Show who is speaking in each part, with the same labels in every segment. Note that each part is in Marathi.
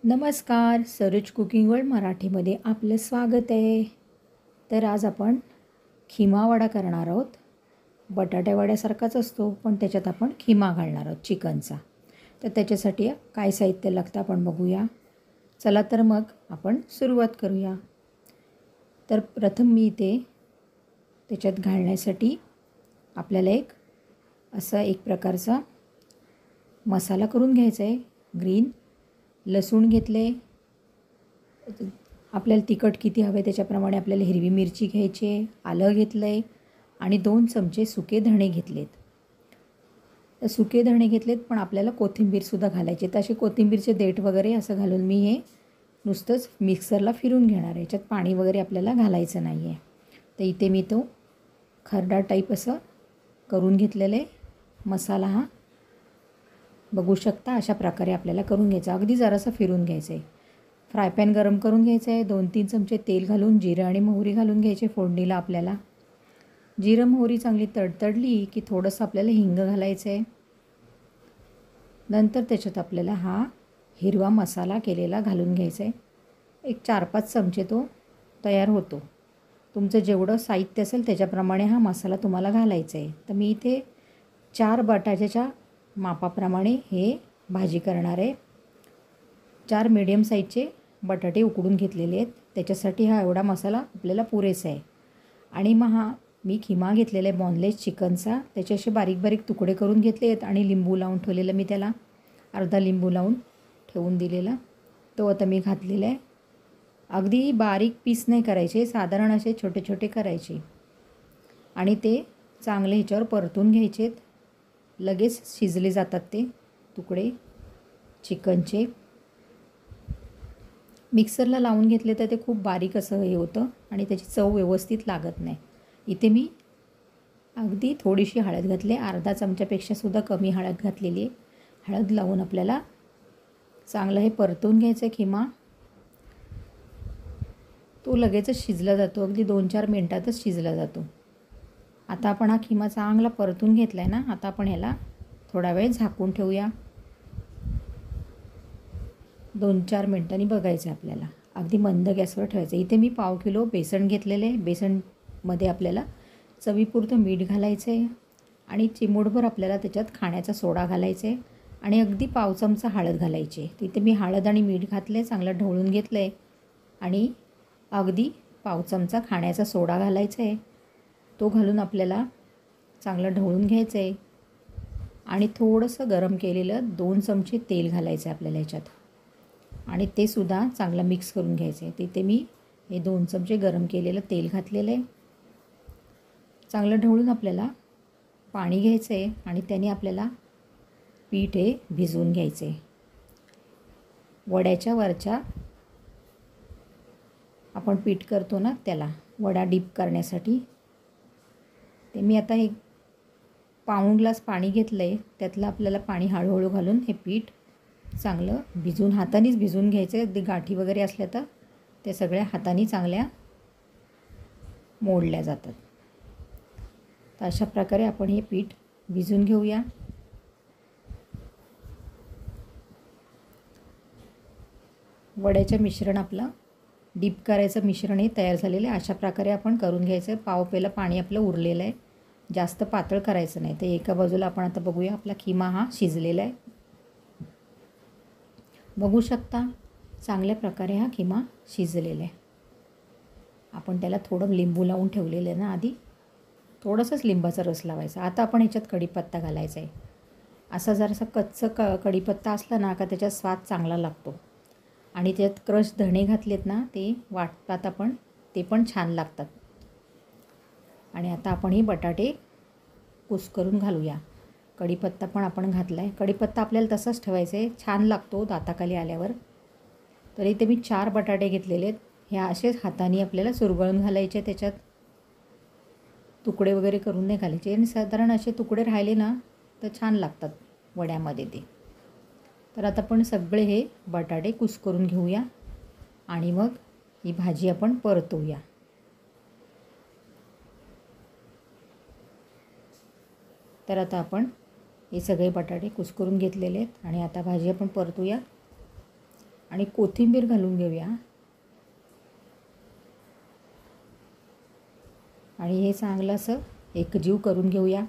Speaker 1: नमस्कार, सरोज कुकिंग वर्ल्ड मराठीमध्ये आपलं स्वागत आहे. तर आज आपण खिमा वडा करणार आहोत. बटाट्या वड्यासारखाच असतो, पण त्याच्यात आपण खिमा घालणार आहोत चिकनचा. तर त्याच्यासाठी काय साहित्य लागतं आपण बघूया. चला तर मग आपण सुरुवात करूया. तर प्रथम मी इथे त्याच्यात घालण्यासाठी आपल्याला एक प्रकारचा मसाला करून घ्यायचा आहे. ग्रीन लसूण घेतले, आपल्याला तिखट किती हवे त्याच्याप्रमाणे आपल्याला हिरवी मिरची घ्यायची आहे, आलं घेतलं आहे आणि 2 चमचे सुके धणे घेतलेत. तर सुके धणे घेतलेत, पण आपल्याला कोथिंबीरसुद्धा घालायची. तर असे कोथिंबीरचे देठ वगैरे असं घालून मी हे नुसतंच मिक्सरला फिरून घेणार आहे. याच्यात पाणी वगैरे आपल्याला घालायचं नाही आहे. तर इथे मी तो खरडा टाईप असं करून घेतलेलं आहे. मसाला हा बघू शकता अशा प्रकारे आपल्याला करून घ्यायचा. अगदी जरासं फिरून घ्यायचं आहे. फ्राय पॅन गरम करून घ्यायचं आहे. 2-3 चमचे तेल घालून जिरं आणि मोहरी घालून घ्यायचे फोडणीला आपल्याला. जिरं मोहरी चांगली तडतडली की थोडंसं आपल्याला हिंग घालायचं आहे. नंतर त्याच्यात आपल्याला हा हिरवा मसाला केलेला घालून घ्यायचा आहे. एक 4-5 चमचे तो तयार होतो. तुमचं जेवढं साहित्य असेल त्याच्याप्रमाणे हा मसाला तुम्हाला घालायचा आहे. तर मी इथे 4 बटाट्याच्या मापाप्रमाणे हे भाजी करणार आहे. 4 मीडियम साईजचे बटाटे उकडून घेतलेले आहेत. त्याच्यासाठी हा एवढा मसाला आपल्याला पुरेसा आहे. आणि मग हा मी खिमा घेतलेला आहे बॉनलेस चिकनचा. त्याचे असे बारीक बारीक तुकडे करून घेतले आहेत आणि लिंबू लावून ठेवलेलं मी त्याला. अर्धा लिंबू लावून ठेवून दिलेला तो आता मी घातलेला आहे. अगदी बारीक पीस नाही करायचे, साधारण असे छोटे छोटे करायचे आणि ते चांगले ह्याच्यावर परतून घ्यायचेत. लगेच शिजले जातात ते तुकडे चिकनचे. मिक्सरला लावून घेतले तर ते खूप बारीक असं हे होतं आणि त्याची चव व्यवस्थित लागत नाही. इथे मी अगदी थोडीशी हळद घातली, अर्धा चमच्यापेक्षासुद्धा कमी हळद घातलेली आहे. हळद लावून आपल्याला चांगलं हे परतून घ्यायचं आहे खिमा. तो लगेचच शिजला जातो, अगदी 2-4 मिनटातच शिजला जातो. आता आपण हा खिमा चांगला परतून घेतला आहे ना, आता आपण ह्याला थोडा वेळ झाकून ठेवूया. 2-4 मिनटांनी बघायचं आपल्याला. अगदी मंद गॅसवर ठेवायचं. इथे मी पाव किलो बेसन घेतलेले आहे. बेसनमध्ये आपल्याला चवीपुरतं मीठ घालायचं आहे आणि चिमूटभर आपल्याला त्याच्यात खाण्याचा सोडा घालायचा आहे आणि अगदी पाव चमचा हळद घालायची आहे. तिथे मी हळद आणि मीठ घातलं आहे, चांगलं ढवळून घेतलं आहे आणि अगदी पाव चमचा खाण्याचा सोडा घालायचा आहे. तो घालून आपल्याला चांगलं ढवळून घ्यायचं आहे आणि थोडंसं गरम केलेलं 2 चमचे तेल घालायचं आहे आपल्याला ह्याच्यात आणि ते सुद्धा चांगलं मिक्स करून घ्यायचं आहे. तिथे मी हे 2 चमचे गरम केलेलं तेल घातलेलं आहे. चांगलं ढवळून आपल्याला पाणी घ्यायचं आहे आणि त्याने आपल्याला पीठ हे भिजवून घ्यायचं आहे. वड्याच्या वरच्या आपण पीठ करतो ना त्याला, वडा डीप करण्यासाठी. ते मी आता एक पाऊण ग्लास पाणी घेतलं आहे. त्यातलं आपल्याला पाणी हळूहळू घालून हे पीठ चांगलं भिजून हातानेच भिजवून घ्यायचं आहे. अगदी गाठी वगैरे असल्या तर ते सगळ्या हाताने चांगल्या मोडल्या जातात. तर अशा प्रकारे आपण हे पीठ भिजून घेऊया. वड्याचं मिश्रण आपलं डीप करायचं मिश्रण हे तयार झालेलं आहे. अशा प्रकारे आपण करून घ्यायचं. पाव पेला पाणी आपलं उरलेलं आहे. जास्त पातळ करायचं नाही. तर एका बाजूला आपण आता बघूया आपला खिमा हा शिजलेला आहे. बघू शकता चांगल्या प्रकारे हा खिमा शिजलेला आहे. आपण त्याला थोडं लिंबू लावून ठेवलेलं आहे ना आधी, थोडंसंच लिंबाचा रस लावायचा. आता आपण ह्याच्यात कढीपत्ता घालायचा आहे. असा जरासा कच्चं कढीपत्ता असला ना का त्याच्यात स्वाद चांगला लागतो आणि त्यात क्रश धणे घातलेत ना ते वाटतात आपण, ते पण छान लागतात. आणि आता आपण हे बटाटे कुस्करून घालूया. कढीपत्ता पण आपण घातला आहे. कढीपत्ता आपल्याला तसाच ठेवायचा आहे, छान लागतो दाताखाली आल्यावर. तर इथे मी 4 बटाटे घेतलेले आहेत. ह्या असेच हाताने आपल्याला चुरगळून घालायचे. त्याच्यात तुकडे वगैरे करून नाही घालायचे आणि साधारण असे तुकडे राहिले ना तर छान लागतात वड्यामध्ये ते. तर आता आपण सगळे हे बटाटे कुस्करून घेऊया आणि मग ही भाजी आपण परतूया. तर आता आपण हे सगळे बटाटे कुस्करून घेतलेले आहेत आणि आता भाजी आपण परतूया. आणि कोथिंबीर घालून घेऊया आणि हे चांगलं असं एकजीव करून घेऊया.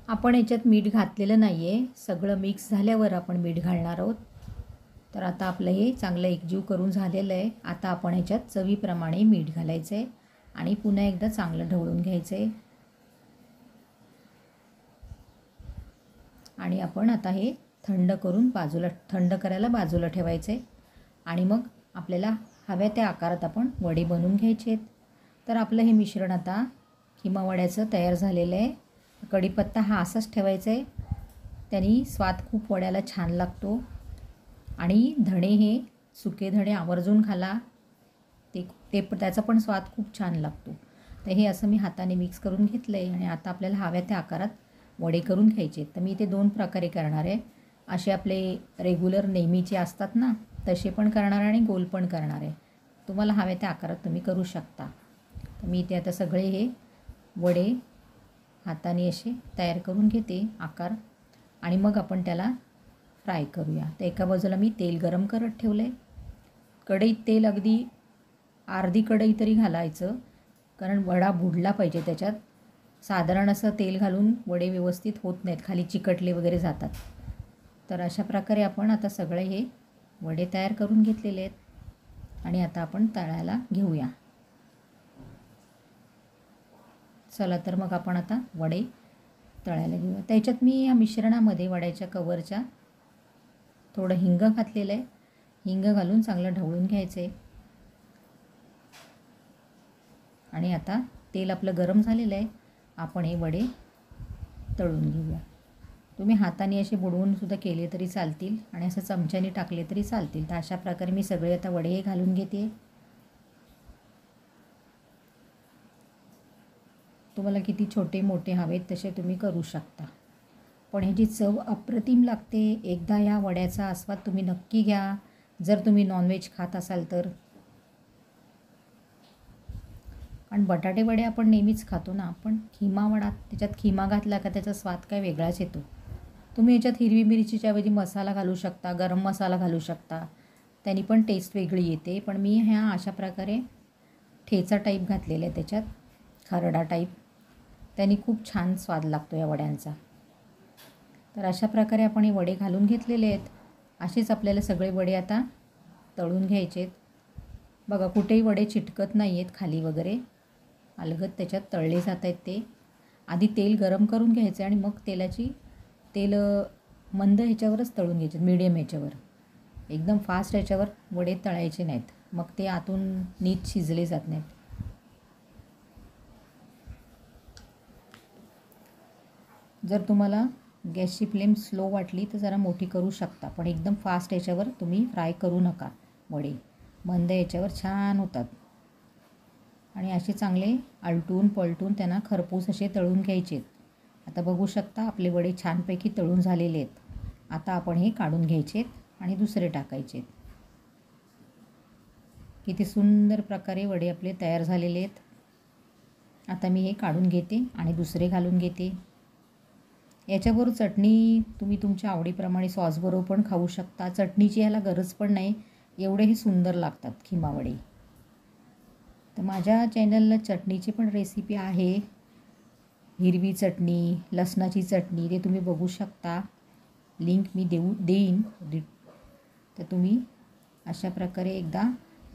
Speaker 1: आपण याच्यात मीठ घातलेलं नाही आहे, सगळं मिक्स झाल्यावर आपण मीठ घालणार आहोत. तर आता आपलं हे चांगलं एकजीव करून झालेलं आहे. आता आपण याच्यात चवीप्रमाणे मीठ घालायचं आहे आणि पुन्हा एकदा चांगलं ढवळून घ्यायचं आहे. आणि आपण आता हे थंड करायला बाजूला ठेवायचं आहे. आणि मग आपल्याला हव्या त्या आकारात आपण वडे बनवून घ्यायचे आहेत. तर आपलं हे मिश्रण आता किमा वड्याचं तयार झालेलं आहे. कढीपत्ता हा असाच ठेवायचा आहे, त्यांनी स्वाद खूप वड्याला छान लागतो. आणि धणे हे सुके धणे आवर्जून घाला, त्याचा पण स्वाद खूप छान लागतो. तर हे असं मी हाताने मिक्स करून घेतलं आहे आणि आता आपल्याला हव्या त्या आकारात वडे करून घ्यायचे. तर मी ते 2 प्रकारे करणार आहे. असे आपले रेग्युलर नेहमीचे असतात ना, तसे पण करणार आणि गोल पण करणार आहे. तुम्हाला हव्या त्या आकारात तुम्ही करू शकता. तर मी ते आता सगळे हे वडे हाताने असे तयार करून घेते आकार आणि मग आपण त्याला फ्राय करूया. तर एका बाजूला मी तेल गरम करत ठेवलं आहे. कढईत तेल अगदी अर्धी कढई तरी घालायचं, कारण वडा बुडला पाहिजे त्याच्यात. साधारण असं तेल घालून वडे व्यवस्थित होत नाहीत, खाली चिकटले वगैरे जातात. तर अशा प्रकारे आपण आता सगळे हे वडे तयार करून घेतलेले आहेत आणि आता आपण तळायला घेऊया. चला तर मग आपण आता वडे तळायला घेऊया. त्याच्यात मी या मिश्रणामध्ये वड्याच्या कवरच्या थोडं हिंग घातलेलं आहे. हिंग घालून चांगलं ढवळून घ्यायचं आहे. आणि आता तेल आपलं गरम झालेलं आहे, आपण हे वडे तळून घेऊया. तुम्ही हाताने असे बुडवूनसुद्धा केले तरी चालतील आणि असं चमच्याने टाकले तरी चालतील. तर अशा प्रकारे मी सगळे आता वडे हे घालून घेते. तुम्हाला किती छोटे मोठे हवेत तसे तुम्ही करू शकता, पण ह्याची चव अप्रतिम लागते. एकदा ह्या वड्याचा आस्वाद तुम्ही नक्की घ्या, जर तुम्ही नॉनव्हेज खात असाल तर. आणि बटाटे वडे आपण नेहमीच खातो ना, पण खिमा वडा, त्याच्यात खिमा घातला का त्याचा स्वाद काय वेगळाच येतो. तुम्ही याच्यात हिरवी मिरचीच्या ऐवजी मसाला घालू शकता, गरम मसाला घालू शकता, त्यांनी पण टेस्ट वेगळी येते. पण मी ह्या अशा प्रकारे ठेचा टाईप घातलेला आहे त्याच्यात, खरडा टाईप, त्यांनी खूप छान स्वाद लागतो या वड्यांचा. तर अशा प्रकारे आपण हे वडे घालून घेतलेले आहेत. असेच आपल्याला सगळे वडे आता तळून घ्यायचे आहेत. बघा कुठेही वडे चिटकत नाही आहेत खाली वगैरे, अलगद त्याच्यात तळले जात आहेत ते. आधी तेल गरम करून घ्यायचं आणि मग तेल मंद ह्याच्यावरच तळून घ्यायचे, मीडियम ह्याच्यावर. एकदम फास्ट ह्याच्यावर वडे तळायचे नाहीत, मग ते आतून नीट शिजले जात नाहीत. जर तुम्हाला गॅसची फ्लेम स्लो वाटली तर जरा मोठी करू शकता, पण एकदम फास्ट ह्याच्यावर तुम्ही फ्राय करू नका. वडे मंद ह्याच्यावर छान होतात. आणि असे चांगले आलटून पलटून त्यांना खरपूस असे तळून घ्यायचे. आता बघू शकता आपले वडे छानपैकी तळून झालेले आहेत. आता आपण हे काढून घ्यायचे आणि दुसरे टाकायचे. किती सुंदर प्रकारे वडे आपले तयार झालेले आहेत. आता मी हे काढून घेते आणि दुसरे घालून घेते. याच्याबरोबर चटणी तुम्ही तुमच्या आवडीप्रमाणे सॉसबरोबर पण खाऊ शकता. चटणीची याला गरज पण नाही, एवढे हे सुंदर लागतात खिमा वडे. तर माझ्या चॅनलला चटणीची पण रेसिपी आहे, हिरवी चटणी, लसणाची चटणी, ते तुम्ही बघू शकता. लिंक मी देईन. तर तुम्ही अशा प्रकारे एकदा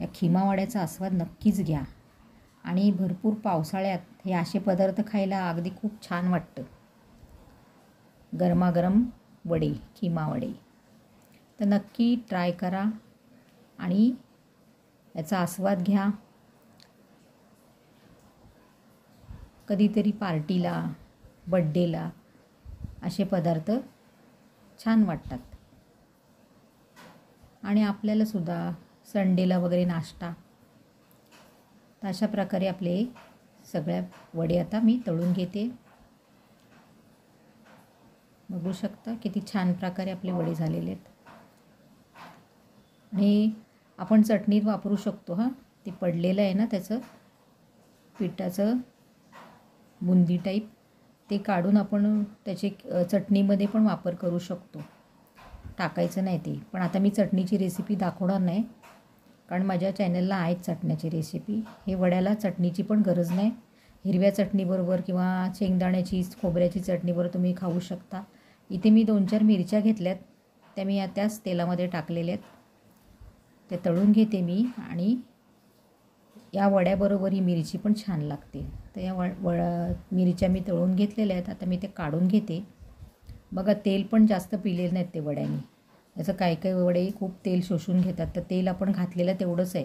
Speaker 1: या खिमा वड्याचा आस्वाद नक्कीच घ्या. आणि भरपूर पावसाळ्यात हे असे पदार्थ खायला अगदी खूप छान वाटतं. गरमागरम वडे, खिमा वडे. तर नक्की ट्राय करा आणि याचा आस्वाद घ्या. कधीतरी पार्टीला, बड्डेला असे पदार्थ छान वाटतात. आणि आपल्यालासुद्धा संडेला वगैरे नाश्ता. तर अशा प्रकारे आपले सगळ्या वडे आता मी तळून घेते. बघू शकता किती छान प्रकारे आपले वडे झालेले आहेत. आणि आपण चटणीत वापरू शकतो. ते पडलेलं आहे ना त्याचं पिठाचं बुंदी टाईप, ते काढून आपण त्याचे चटणीमध्ये पण वापर करू शकतो. टाकायचं नाही ते. पण आता मी चटणीची रेसिपी दाखवणार नाही, कारण माझ्या चॅनलला आहेत चटण्याची रेसिपी. हे वड्याला चटणीची पण गरज नाही. हिरव्या चटणीबरोबर किंवा शेंगदाण्याची खोबऱ्याची चटणीबरोबर तुम्ही खाऊ शकता. इथे मी 2-4 मिरच्या घेतल्यात, त्या मी त्याच तेलामध्ये टाकलेल्या आहेत. ते तळून घेते मी आणि या वड्याबरोबर ही मिरची पण छान लागते. तर या मिरच्या मी तळून घेतलेल्या आहेत. आता मी ते काढून घेते. बघा तेल पण जास्त पिलेलं नाहीत ते वड्याने. याचं काही वडे खूप तेल शोषून घेतात, तर तेल आपण घातलेलं तेवढंच आहे.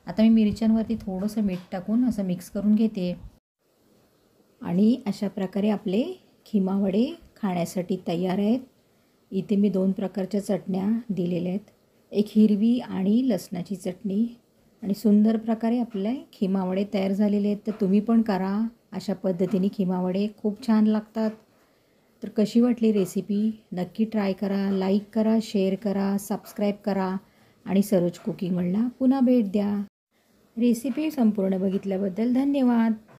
Speaker 1: आता मी मिरच्यांवरती थोडंसं मीठ टाकून असं मिक्स करून घेते आणि अशा प्रकारे आपले खिमा वडे खाण्यासाठी तयार आहेत. इथे मी 2 प्रकारच्या चटण्या दिलेल्या आहेत. एक हिरवी आणि लसणाची चटणी आणि सुंदर प्रकारे आपले खिमा वडे तयार झालेले आहेत. तर तुम्ही पण करा अशा पद्धतीने खिमा वडे, खूप छान लागतात. तर कशी वाटली रेसिपी नक्की ट्राय करा. लाईक करा, शेअर करा, सबस्क्राईब करा आणि सरोज कुकिंग वर्ल्डला पुन्हा भेट द्या. रेसिपी संपूर्ण बघितल्याबद्दल धन्यवाद.